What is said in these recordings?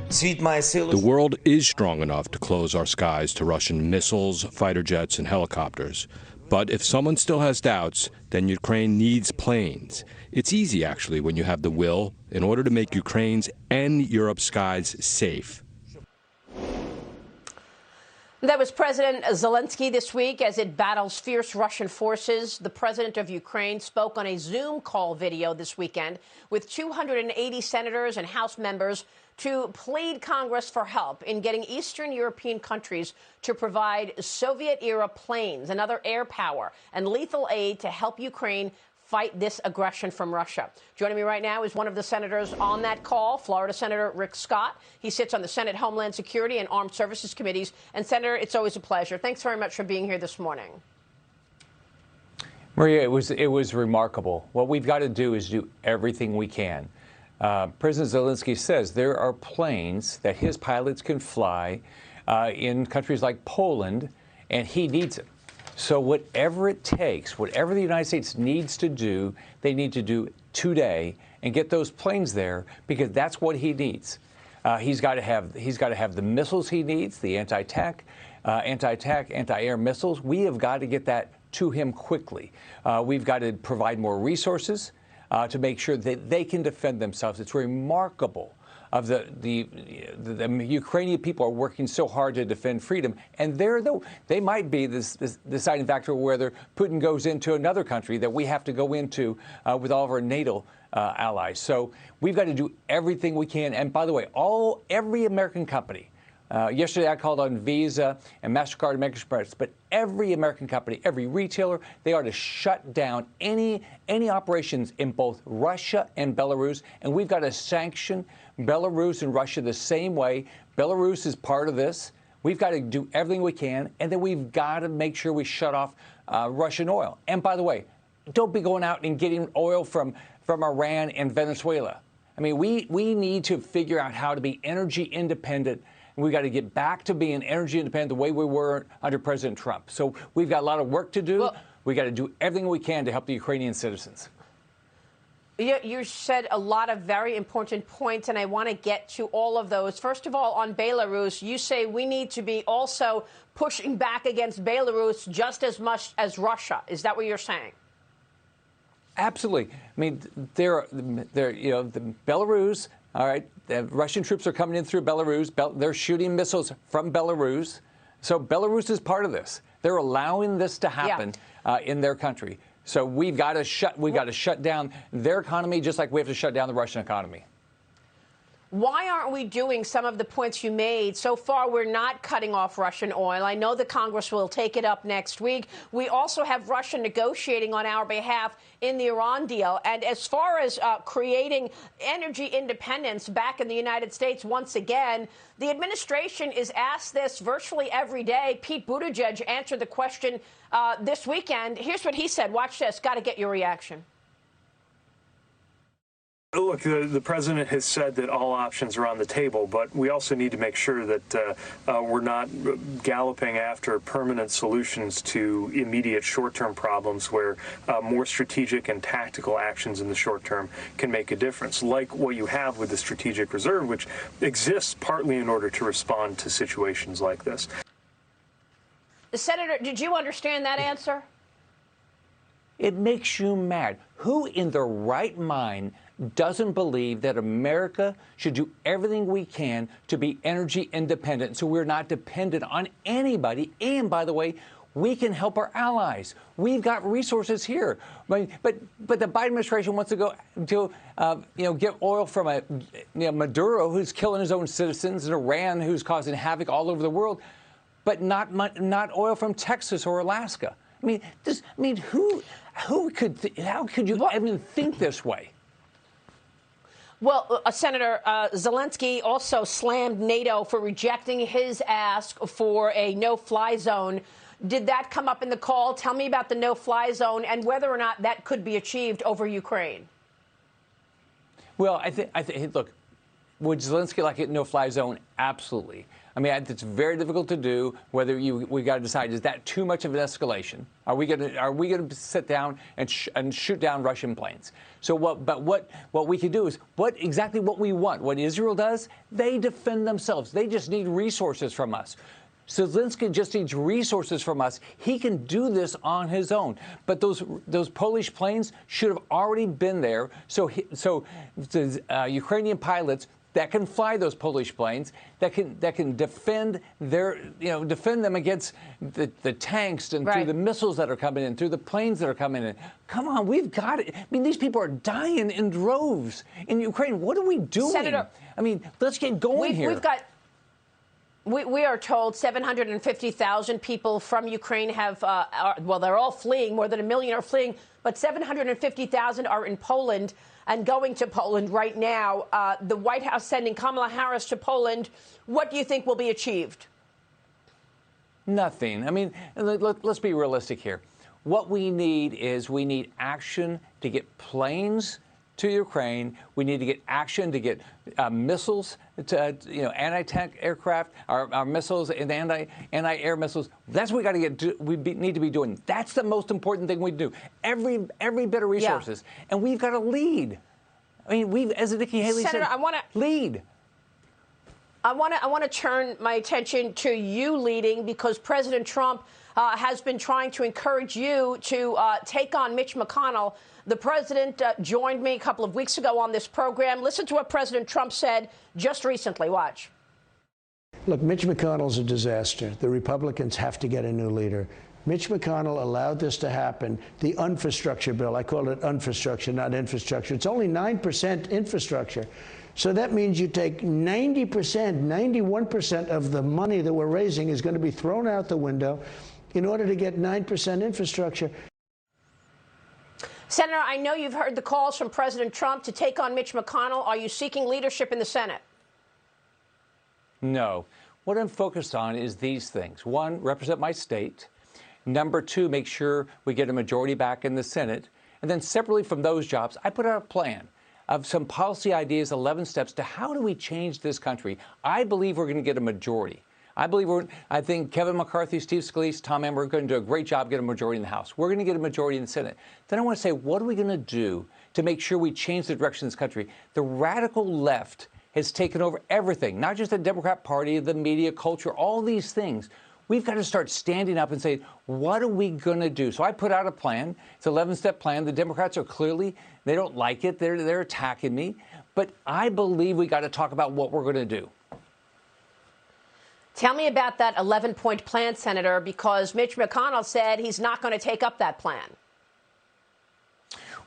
The world is strong enough to close our skies to Russian missiles, fighter jets, and helicopters. But if someone still has doubts, then Ukraine needs planes. It's easy, actually, when you have the will, in order to make Ukraine's and Europe's skies safe. That was President Zelensky this week as it battles fierce Russian forces. The president of Ukraine spoke on a Zoom call video this weekend with 280 senators and House members to plead Congress for help in getting Eastern European countries to provide Soviet-era planes and other air power and lethal aid to help Ukraine fight this aggression from Russia. Joining me right now is one of the senators on that call, Florida Senator Rick Scott. He sits on the Senate Homeland Security and Armed Services Committees. And, Senator, it's always a pleasure. Thanks very much for being here this morning. Maria, it was remarkable. What we've got to do is do everything we can. President Zelensky says there are planes that his pilots can fly in countries like Poland, and he needs it. So whatever it takes, whatever the United States needs to do, they need to do today and get those planes there, because that's what he needs. He's got to have the missiles he needs, the anti-tank, anti-air missiles. We have got to get that to him quickly. We've got to provide more resources to make sure that they can defend themselves. It's remarkable of the Ukrainian people are working so hard to defend freedom, and they might be this deciding factor whether Putin goes into another country that we have to go into with all of our NATO allies. So we've got to do everything we can. And by the way, every American company. Yesterday I called on Visa and MasterCard and American Express, but every American company, every retailer, they are to shut down any operations in both Russia and Belarus, and we've got to sanction Belarus and Russia the same way. Belarus is part of this. We've got to do everything we can, and then we've got to make sure we shut off Russian oil. And by the way, don't be going out and getting oil from Iran and Venezuela. I mean, we need to figure out how to be energy independent. We've got to get back to being energy independent the way we were under President Trump. So we've got a lot of work to do. We've got to do everything we can to help the Ukrainian citizens. You said a lot of very important points, and I want to get to all of those. First of all, on Belarus, you say we need to be also pushing back against Belarus just as much as Russia. Is that what you're saying? Absolutely. I mean, the Belarus. All right, the Russian troops are coming in through Belarus. They're shooting missiles from Belarus. So Belarus is part of this. They're allowing this to happen in their country. So we've got to shut down their economy just like we have to shut down the Russian economy. Why aren't we doing some of the points you made? So far, we're not cutting off Russian oil. I know the Congress will take it up next week. We also have Russia negotiating on our behalf in the Iran deal. And as far as creating energy independence back in the United States, once again, the administration is asked this virtually every day. Pete Buttigieg answered the question this weekend. Here's what he said. Watch this. Got to get your reaction. Look, the president has said that all options are on the table, but we also need to make sure that we're not galloping after permanent solutions to immediate short-term problems where more strategic and tactical actions in the short term can make a difference, like what you have with the strategic reserve, which exists partly in order to respond to situations like this. Senator, did you understand that answer? It makes you mad. Who in their right mind doesn't believe that America should do everything we can to be energy independent so we're not dependent on anybody? And by the way, we can help our allies. We've got resources here. But the Biden administration wants to go to get oil from Maduro, who's killing his own citizens, and Iran, who's causing havoc all over the world, but not oil from Texas or Alaska. How could you even think this way? Well, Senator Zelensky also slammed NATO for rejecting his ask for a no-fly zone. Did that come up in the call? Tell me about the no-fly zone and whether or not that could be achieved over Ukraine. Well, I think look, Would Zelensky like it no-fly zone? Absolutely. I mean, it's very difficult to do. We got to decide, is that too much of an escalation? Are we going to sit down and shoot down Russian planes? So what we can do is exactly what we want. What Israel does, they defend themselves. They just need resources from us. Zelensky just needs resources from us. He can do this on his own. But those Polish planes should have already been there. So Ukrainian pilots that can fly those Polish planes, that can defend defend them against the tanks and through the missiles that are coming in, through the planes that are coming in. Come on, we've got it. I mean, these people are dying in droves in Ukraine. What are we doing? Senator, I mean, let's get going here. We are told 750,000 people from Ukraine they're all fleeing. More than 1 million are fleeing, but 750,000 are in Poland and going to Poland right now. The White House sending Kamala Harris to Poland. What do you think will be achieved? Nothing. I mean, let's be realistic here. What we need is action to get planes to Ukraine. We need to get action to get missiles, to anti-tank aircraft, our missiles and anti-air missiles. That's what we got to get. Need to be doing. That's the most important thing we do. Every bit of resources, and we've got to lead. I mean, as Nikki Haley Senator, said, lead. I want to turn my attention to you leading, because President Trump has been trying to encourage you to take on Mitch McConnell. The president joined me a couple of weeks ago on this program. Listen to what President Trump said just recently. Watch. Look, Mitch McConnell's a disaster. The Republicans have to get a new leader. Mitch McConnell allowed this to happen. The infrastructure bill, I call it infrastructure, not infrastructure. It's only 9% infrastructure. So that means you take 90%, 91% of the money that we're raising is going to be thrown out the window in order to get 9% infrastructure. Senator, I know you've heard the calls from President Trump to take on Mitch McConnell. Are you seeking leadership in the Senate? No. What I'm focused on is these things. One, represent my state. Number two, make sure we get a majority back in the Senate. And then separately from those jobs, I put out a plan of some policy ideas, 11 steps to how do we change this country. I believe we're going to get a majority. I think Kevin McCarthy, Steve Scalise, Tom Emmer are going to do a great job getting a majority in the House. We're going to get a majority in the Senate. Then I want to say, what are we going to do to make sure we change the direction of this country? The radical left has taken over everything, not just the Democrat Party, the media, culture, all these things. We've got to start standing up and say, what are we going to do? So I put out a plan. It's an 11-step plan. The Democrats are clearly, they don't like it. They're attacking me. But I believe we got to talk about what we're going to do. Tell me about that 11-point plan, Senator, because Mitch McConnell said he's not going to take up that plan.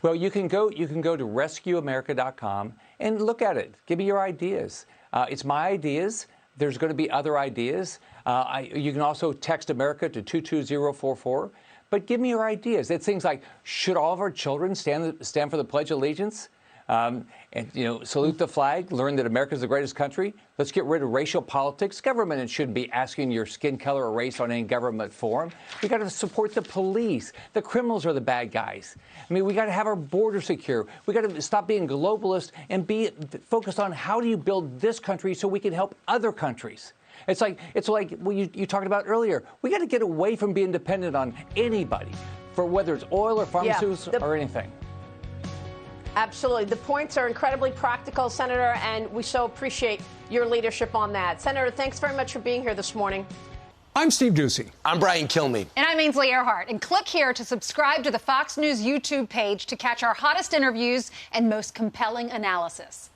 Well, you can go to rescueamerica.com and look at it. Give me your ideas. It's my ideas. There's going to be other ideas. You can also text America to 22044. But give me your ideas. It's things like, should all of our children stand for the Pledge of Allegiance? Salute the flag, learn that America is the greatest country. Let's get rid of racial politics. Government shouldn't be asking your skin color or race on any government forum. We got to support the police. The criminals are the bad guys. I mean, we got to have our border secure. We got to stop being globalist and be focused on how do you build this country so we can help other countries. It's like what you talked about earlier. We got to get away from being dependent on anybody, for whether it's oil or pharmaceuticals or anything. Absolutely. The points are incredibly practical, Senator, and we so appreciate your leadership on that. Senator, thanks very much for being here this morning. I'm Steve Doocy. I'm Brian Kilmeade. And I'm Ainsley Earhart. And click here to subscribe to the Fox News YouTube page to catch our hottest interviews and most compelling analysis.